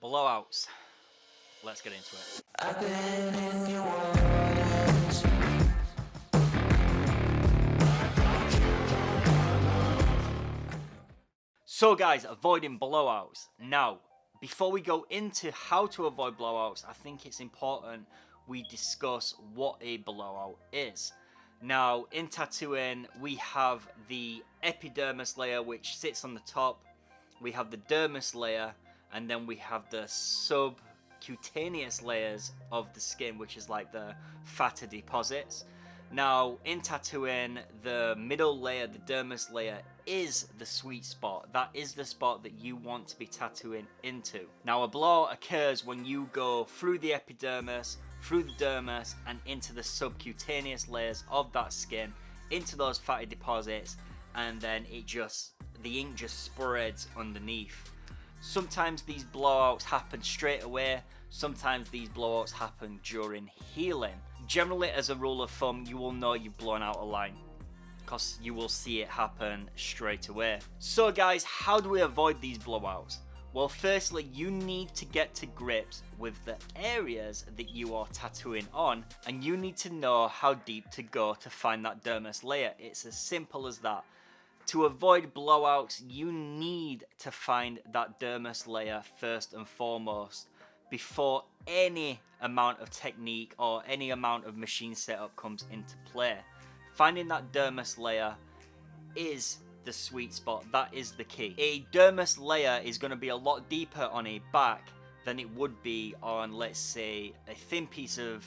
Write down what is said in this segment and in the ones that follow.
Blowouts. Let's get into it. I've been in your waters. So guys, avoiding blowouts. Now, before we go into how to avoid blowouts, I think it's important we discuss what a blowout is. Now, in tattooing, we have the epidermis layer, which sits on the top. We have the dermis layer, and then we have the subcutaneous layers of the skin, which is like the fatter deposits. Now, in tattooing, the middle layer, the dermis layer, is the sweet spot. That is the spot that you want to be tattooing into. Now, a blowout occurs when you go through the epidermis, through the dermis, and into the subcutaneous layers of that skin, into those fatty deposits, and then the ink just spreads underneath. Sometimes these blowouts happen straight away. Sometimes these blowouts happen during healing. Generally, as a rule of thumb, you will know you've blown out a line because you will see it happen straight away. So guys, how do we avoid these blowouts? Well, firstly, you need to get to grips with the areas that you are tattooing on, and you need to know how deep to go to find that dermis layer. It's as simple as that. To avoid blowouts, you need to find that dermis layer first and foremost before any amount of technique or any amount of machine setup comes into play. Finding that dermis layer is the sweet spot. That is the key. A dermis layer is going to be a lot deeper on a back than it would be on, let's say, a thin piece of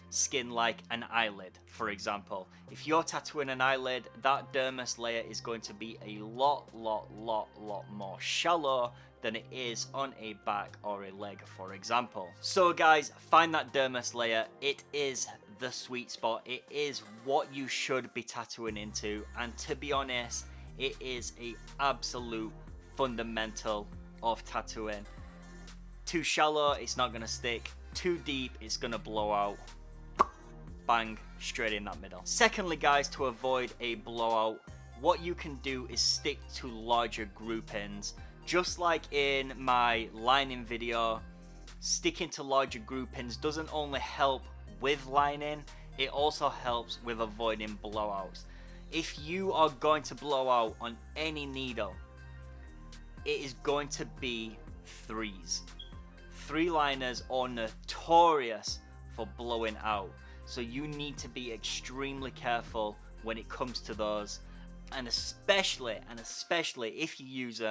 skin like an eyelid, for example. If you're tattooing an eyelid, that dermis layer is going to be a lot more shallow than it is on a back or a leg, for example. So guys, find that dermis layer. It is the sweet spot. It is what you should be tattooing into, and to be honest, it is a absolute fundamental of tattooing. Too shallow, it's not gonna stick. Too deep, it's gonna blow out. Bang, straight in that middle. Secondly guys, to avoid a blowout, what you can do is stick to larger groupings. Just like in my lining video, sticking to larger groupings doesn't only help with lining, it also helps with avoiding blowouts. If you are going to blow out on any needle, it is going to be threes. Three liners are notorious for blowing out. So you need to be extremely careful when it comes to those, and especially if you use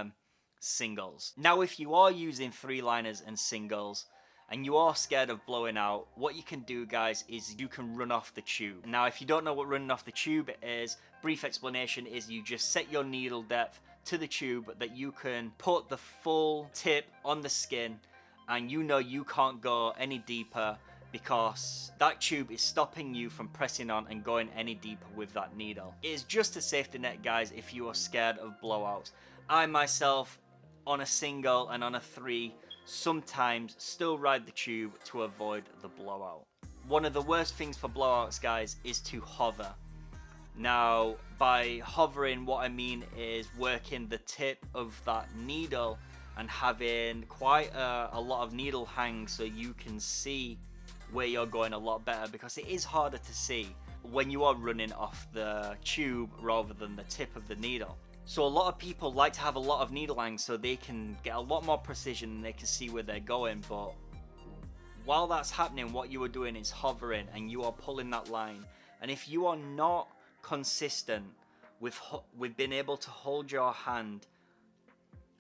singles. Now, if you are using three liners and singles and you are scared of blowing out, what you can do guys is you can run off the tube. Now, if you don't know what running off the tube is, brief explanation is you just set your needle depth to the tube that you can put the full tip on the skin, and you know you can't go any deeper because that tube is stopping you from pressing on and going any deeper with that needle. It is just a safety net guys if you are scared of blowouts. I myself, on a single and on a three, sometimes still ride the tube to avoid the blowout. One of the worst things for blowouts guys is to hover. Now, by hovering, what I mean is working the tip of that needle and having quite a lot of needle hang so you can see where you're going a lot better, because it is harder to see when you are running off the tube rather than the tip of the needle. So a lot of people like to have a lot of needle hang so they can get a lot more precision and they can see where they're going, but while that's happening, what you are doing is hovering and you are pulling that line. And if you are not consistent with being able to hold your hand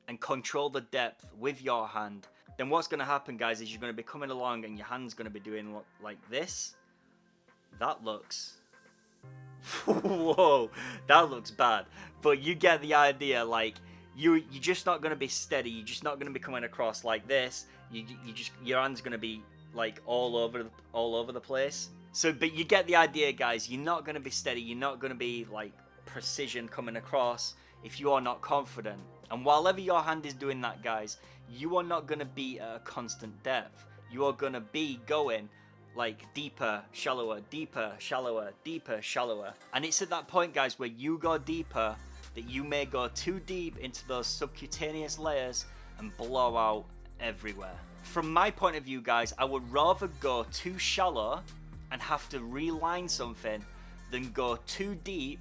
and control the depth with your hand, then what's going to happen guys is you're going to be coming along and your hand's going to be doing like this. That looks whoa, that looks bad, but you get the idea. Like you're just not going to be steady. You're just not going to be coming across like this. Your hand's going to be like all over the place. So but you get the idea guys. You're not going to be steady. You're not going to be like precision coming across if you are not confident. And while ever your hand is doing that guys, you are not going to be at a constant depth. You are going to be going like deeper, shallower, deeper, shallower, deeper, shallower. And it's at that point, guys, where you go deeper that you may go too deep into those subcutaneous layers and blow out everywhere. From my point of view, guys, I would rather go too shallow and have to reline something than go too deep,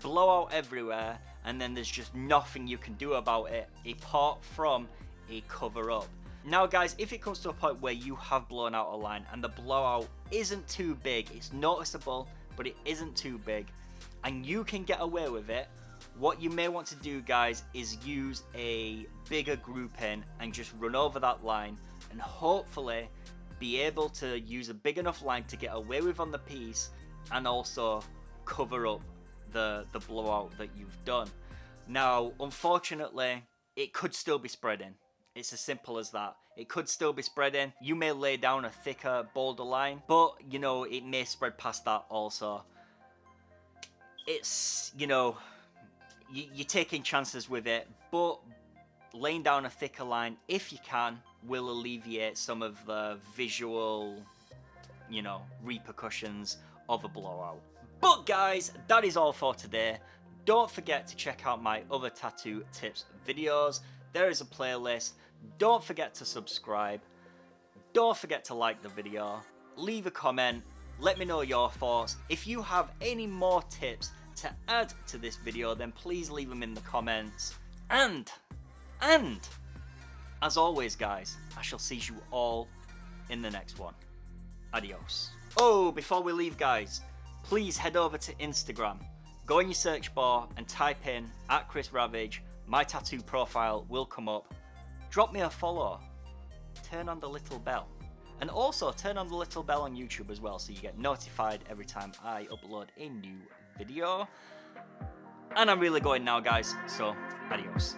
blow out everywhere, and then there's just nothing you can do about it apart from a cover up. Now guys, if it comes to a point where you have blown out a line and the blowout isn't too big, it's noticeable, but it isn't too big, and you can get away with it, what you may want to do, guys, is use a bigger grouping and just run over that line and hopefully be able to use a big enough line to get away with on the piece and also cover up the blowout that you've done. Now, unfortunately, it could still be spreading. It's as simple as that. It could still be spreading. You may lay down a thicker, bolder line, but, you know, it may spread past that also. It's, you know, you're taking chances with it, but laying down a thicker line, if you can, will alleviate some of the visual, you know, repercussions of a blowout. But guys, that is all for today. Don't forget to check out my other tattoo tips videos. There is a playlist. Don't forget to subscribe. Don't forget to like the video. Leave a comment. Let me know your thoughts. If you have any more tips to add to this video, then please leave them in the comments. And as always, guys, I shall see you all in the next one. Adios. Oh, before we leave, guys, please head over to Instagram. Go in your search bar and type in @ChrisRavage. My tattoo profile will come up. Drop me a follow. Turn on the little bell. And also turn on the little bell on YouTube as well so you get notified every time I upload a new video. And I'm really going now, guys, so adios.